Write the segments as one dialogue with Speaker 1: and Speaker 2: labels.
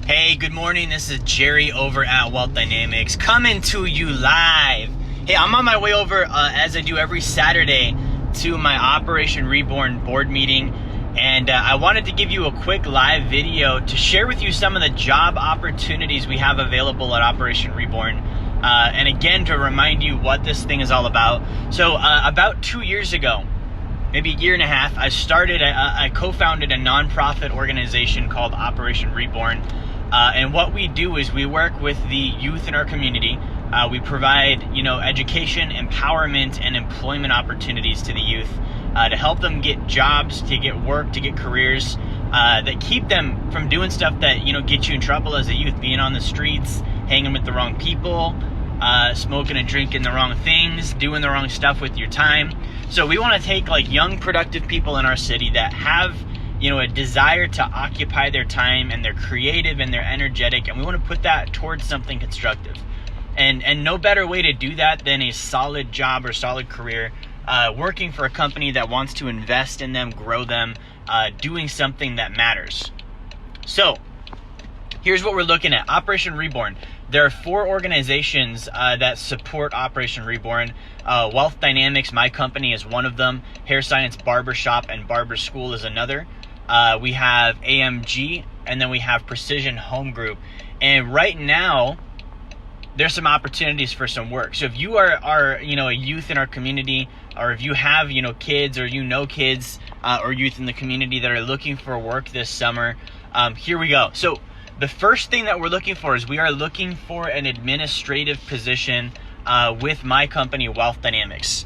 Speaker 1: Hey, good morning. This is Jerry over at Wealth DynamX coming to you live. Hey, I'm on my way over, as I do every Saturday, to my Operation Reborn board meeting. And I wanted to give you a quick live video to share with you some of the job opportunities we have available at Operation Reborn. And again, to remind you what this thing is all about. So about 2 years ago, maybe a year and a half, I co-founded a nonprofit organization called Operation Reborn. And what we do is we work with the youth in our community. We provide, education, empowerment, and employment opportunities to the youth to help them get jobs, to get work, to get careers that keep them from doing stuff that, get you in trouble as a youth, being on the streets, hanging with the wrong people, smoking and drinking the wrong things, doing the wrong stuff with your time. So we want to take young, productive people in our city that have a desire to occupy their time, and they're creative and they're energetic, and we want to put that towards something constructive. And no better way to do that than a solid job or solid career, working for a company that wants to invest in them, grow them, doing something that matters. So here's what we're looking at. Operation Reborn. There are 4 organizations that support Operation Reborn. Wealth DynamX, my company, is one of them. Hair Science Barbershop and Barber School is another. We have AMG, and then we have Precision Home Group. And right now, there's some opportunities for some work. So if you are a youth in our community, or if you have kids, or kids or youth in the community that are looking for work this summer, here we go. So the first thing that we're looking for is we are looking for an administrative position with my company, Wealth DynamX.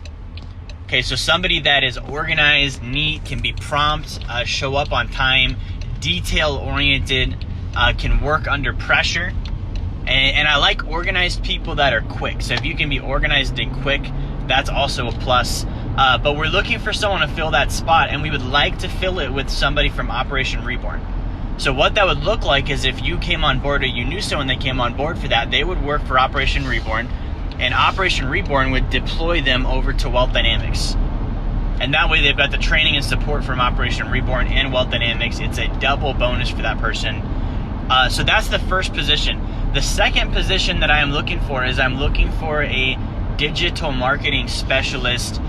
Speaker 1: Okay, so somebody that is organized, neat, can be prompt, show up on time, detail-oriented, can work under pressure. And I like organized people that are quick. So if you can be organized and quick, that's also a plus. But we're looking for someone to fill that spot, and we would like to fill it with somebody from Operation Reborn. So what that would look like is if you came on board, or you knew someone that came on board for that, they would work for Operation Reborn, and Operation Reborn would deploy them over to Wealth DynamX. And that way they've got the training and support from Operation Reborn and Wealth DynamX. It's a double bonus for that person. So that's the first position. The second position that I am looking for is I'm looking for a digital marketing specialist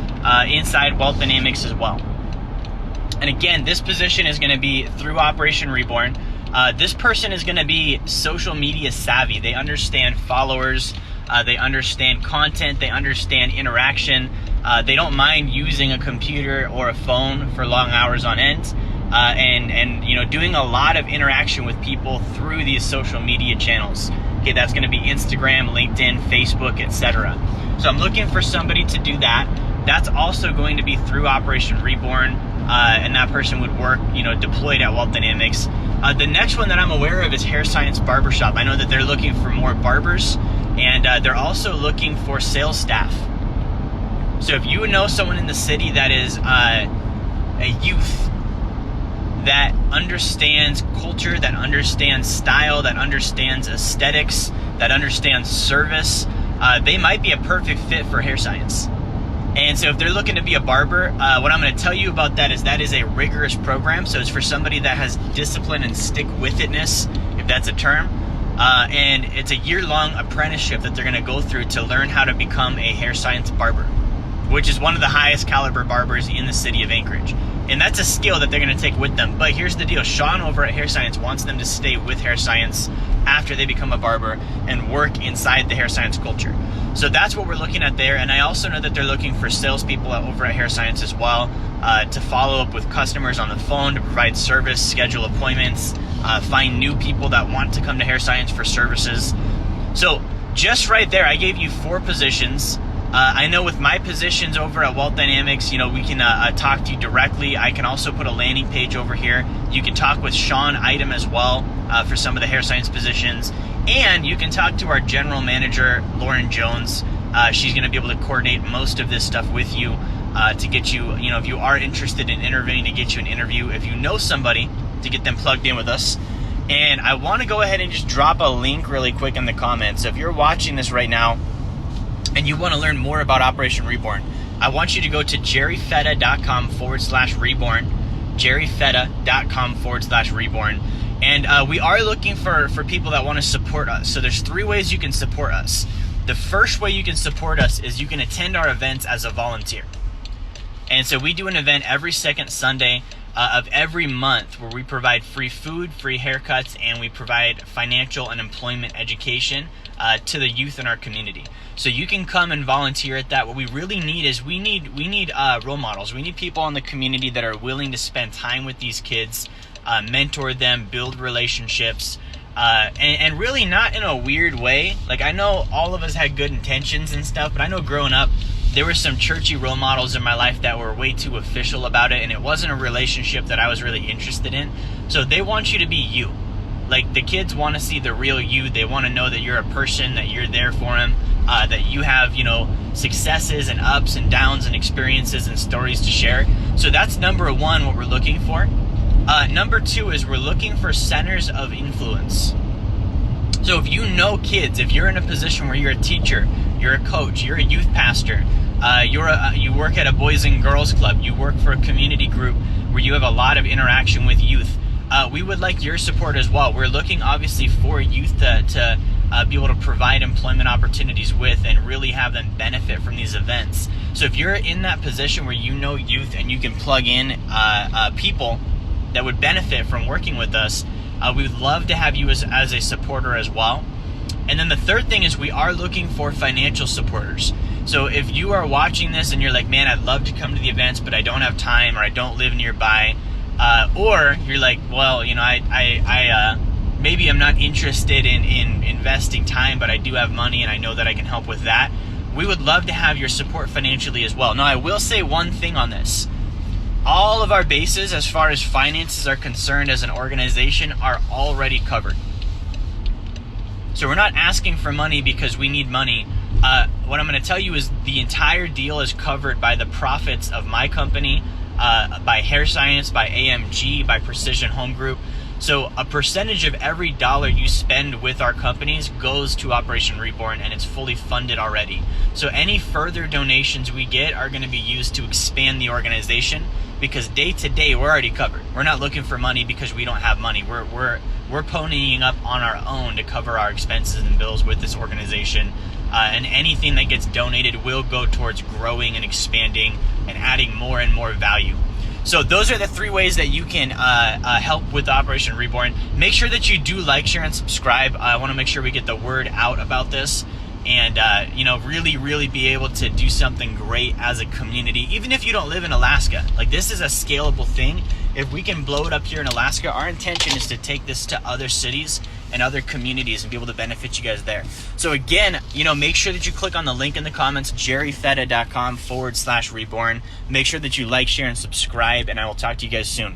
Speaker 1: inside Wealth DynamX as well. And again, this position is going to be through Operation Reborn. This person is going to be social media savvy. They understand followers. They understand content. They understand interaction. They don't mind using a computer or a phone for long hours on end. And doing a lot of interaction with people through these social media channels. Okay, that's going to be Instagram, LinkedIn, Facebook, etc. So I'm looking for somebody to do that. That's also going to be through Operation Reborn, and that person would work, deployed at Wealth DynamX. The next one that I'm aware of is Hair Science Barbershop. I know that they're looking for more barbers, and they're also looking for sales staff. So if you know someone in the city that is a youth that understands culture, that understands style, that understands aesthetics, that understands service, they might be a perfect fit for Hair Science. And so if they're looking to be a barber, what I'm going to tell you about that is a rigorous program. So it's for somebody that has discipline and stick-with-itness, if that's a term. And it's a year-long apprenticeship that they're going to go through to learn how to become a hair science barber, which is one of the highest caliber barbers in the city of Anchorage. And that's a skill that they're going to take with them. But here's the deal. Sean over at Hair Science wants them to stay with Hair Science after they become a barber and work inside the Hair Science culture. So that's what we're looking at there. And I also know that they're looking for salespeople over at Hair Science as well, to follow up with customers on the phone, to provide service, schedule appointments, find new people that want to come to Hair Science for services. So just right there, I gave you 4 positions. I know with my positions over at Wealth DynamX, we can talk to you directly. I can also put a landing page over here. You can talk with Sean Item as well for some of the hair science positions. And you can talk to our general manager, Lauren Jones. She's going to be able to coordinate most of this stuff with you to get you, if you are interested in interviewing, to get you an interview. If you know somebody, to get them plugged in with us. And I want to go ahead and just drop a link really quick in the comments. So if you're watching this right now, and you want to learn more about Operation Reborn, I want you to go to jerryfetta.com/reborn, jerryfetta.com/reborn. And we are looking for people that want to support us. So there's 3 ways you can support us. The first way you can support us is you can attend our events as a volunteer. And so we do an event every second Sunday of every month where we provide free food, free haircuts, and we provide financial and employment education to the youth in our community. So you can come and volunteer at that. What we really need is we need role models. We need people in the community that are willing to spend time with these kids, mentor them, build relationships, and really not in a weird way. Like, I know all of us had good intentions and stuff, but I know growing up, there were some churchy role models in my life that were way too official about it, and it wasn't a relationship that I was really interested in. So they want you to be you. Like, the kids want to see the real you. They want to know that you're a person, that you're there for them, that you have, successes and ups and downs and experiences and stories to share. So that's number 1, what we're looking for. Number 2 is we're looking for centers of influence. So if you know kids, if you're in a position where you're a teacher, you're a coach, you're a youth pastor, you work at a boys and girls club, you work for a community group where you have a lot of interaction with youth, we would like your support as well. We're looking obviously for youth to be able to provide employment opportunities with and really have them benefit from these events. So if you're in that position where you know youth and you can plug in people that would benefit from working with us, we would love to have you as a supporter as well. And then the third thing is we are looking for financial supporters. So if you are watching this and you're like, man, I'd love to come to the events, but I don't have time, or I don't live nearby, or you're like, well, maybe I'm not interested in investing time, but I do have money and I know that I can help with that, we would love to have your support financially as well. Now, I will say one thing on this. All of our bases, as far as finances are concerned as an organization, are already covered. So we're not asking for money because we need money. What I'm going to tell you is the entire deal is covered by the profits of my company, by Hair Science, by AMG, by Precision Home Group. So a percentage of every dollar you spend with our companies goes to Operation Reborn, and it's fully funded already. So any further donations we get are going to be used to expand the organization, because day to day we're already covered. We're not looking for money because we don't have money. We're ponying up on our own to cover our expenses and bills with this organization. And anything that gets donated will go towards growing and expanding and adding more and more value. So those are the 3 ways that you can help with Operation Reborn. Make sure that you do like, share, and subscribe. I want to make sure we get the word out about this, and really be able to do something great as a community, even if you don't live in Alaska. Like, this is a scalable thing. If we can blow it up here in Alaska, our intention is to take this to other cities and other communities and be able to benefit you guys there. So again, make sure that you click on the link in the comments, jerryfetta.com/reborn. Make sure that you like, share, and subscribe, and I will talk to you guys soon.